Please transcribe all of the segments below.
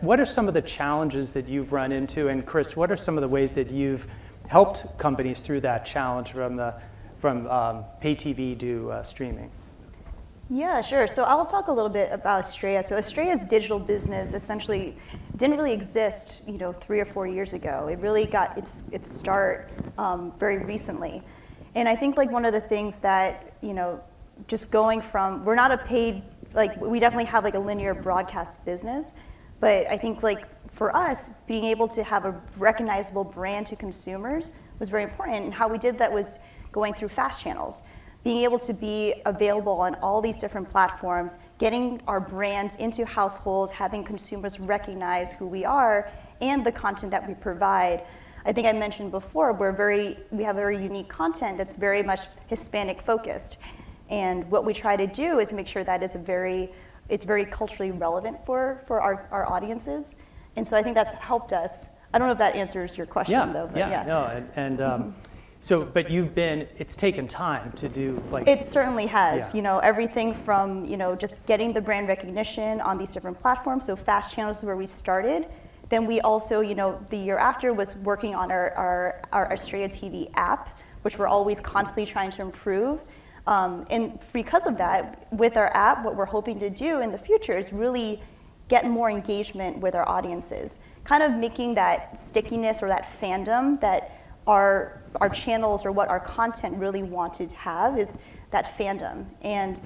What are some of the challenges that you've run into? And Chris, what are some of the ways that you've helped companies through that challenge from pay TV to streaming? Yeah, sure. So I'll talk a little bit about Estrella. So Estrella's digital business essentially didn't really exist, 3 or 4 years ago. It really got its start very recently. And I think one of the things that, just going from, we're not a paid, we definitely have a linear broadcast business, but I think for us, being able to have a recognizable brand to consumers was very important. And how we did that was going through fast channels, being able to be available on all these different platforms, getting our brands into households, having consumers recognize who we are and the content that we provide. I think I mentioned before, we have very unique content that's very much Hispanic focused. And what we try to do is make sure that it's very culturally relevant for our audiences. And so I think that's helped us. I don't know if that answers your question though. But No, but it's taken time to do It certainly has, everything from, just getting the brand recognition on these different platforms. So fast channels is where we started. Then we also, the year after was working on our Estrella TV app, which we're always constantly trying to improve. And because of that, with our app, what we're hoping to do in the future is really get more engagement with our audiences, kind of making that stickiness or that fandom that our channels or what our content really wanted to have is that fandom. And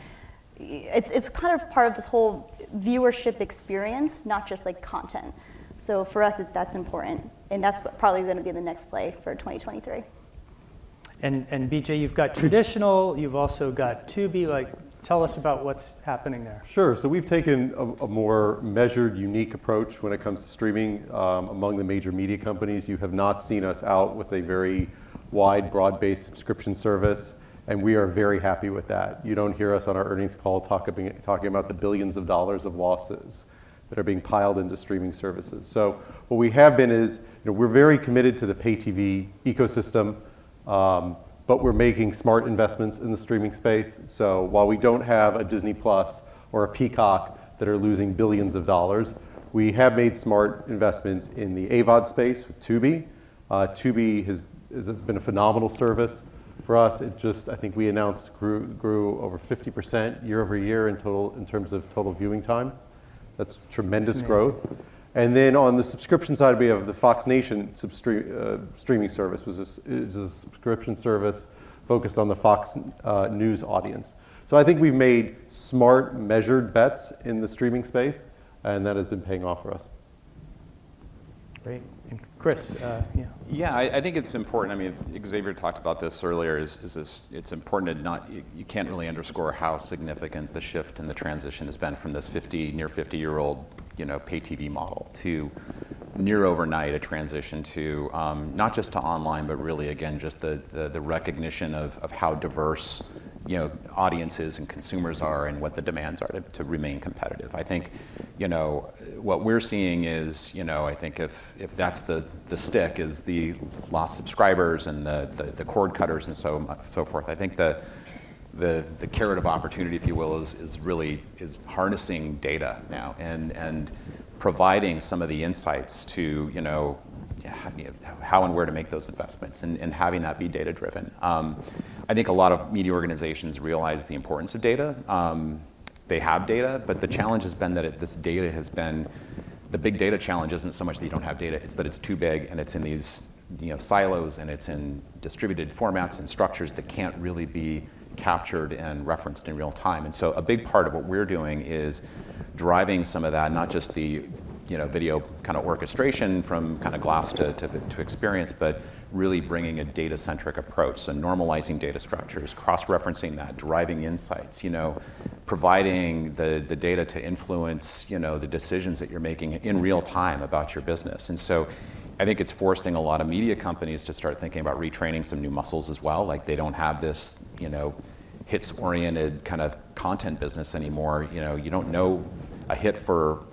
it's kind of part of this whole viewership experience, not just content. So for us, that's important. And that's probably going to be the next play for 2023. And BJ, you've got traditional, you've also got Tubi. Tell us about what's happening there. Sure. So we've taken a more measured, unique approach when it comes to streaming among the major media companies. You have not seen us out with a very wide, broad-based subscription service, and we are very happy with that. You don't hear us on our earnings call talking about the billions of dollars of losses that are being piled into streaming services. So what we have been is, we're very committed to the pay TV ecosystem, but we're making smart investments in the streaming space. So while we don't have a Disney Plus or a Peacock that are losing billions of dollars, we have made smart investments in the AVOD space with Tubi. Tubi has been a phenomenal service for us. I think we announced grew over 50% year over year in terms of total viewing time. That's tremendous growth. And then on the subscription side, we have the Fox Nation streaming service, which is a subscription service focused on the Fox News audience. So I think we've made smart, measured bets in the streaming space, and that has been paying off for us. Great. And Chris, Yeah, I think it's important. I mean, Xavier talked about this earlier. It's important to you can't really underscore how significant the shift and the transition has been from this near 50-year-old pay TV model to near overnight a transition to not just to online, but really again just the recognition of how diverse audiences and consumers are and what the demands are to remain competitive. I think what we're seeing is I think if that's the stick is the lost subscribers and the cord cutters and so forth. I think the carrot of opportunity, if you will, is harnessing data now and providing some of the insights to how and where to make those investments and having that be data driven. I think a lot of media organizations realize the importance of data. They have data, but the challenge has been that this data has been, the big data challenge isn't so much that you don't have data, it's that it's too big and it's in these silos and it's in distributed formats and structures that can't really be captured and referenced in real time. And so a big part of what we're doing is driving some of that, not just the video kind of orchestration from kind of glass to experience, but really bringing a data-centric approach. So normalizing data structures, cross-referencing that, driving insights, providing the data to influence, the decisions that you're making in real time about your business. And so I think it's forcing a lot of media companies to start thinking about retraining some new muscles as well. Like they don't have this, hits-oriented kind of content business anymore. You don't know a hit for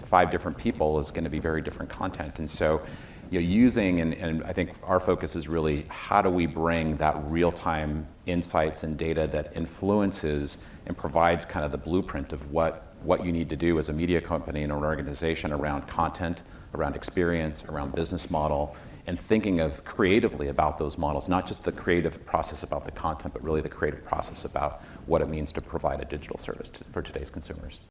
5 different people is going to be very different content. And so using, and I think our focus is really how do we bring that real-time insights and data that influences and provides kind of the blueprint of what what you need to do as a media company and an organization around content, around experience, around business model, and thinking of creatively about those models, not just the creative process about the content, but really the creative process about what it means to provide a digital service for today's consumers.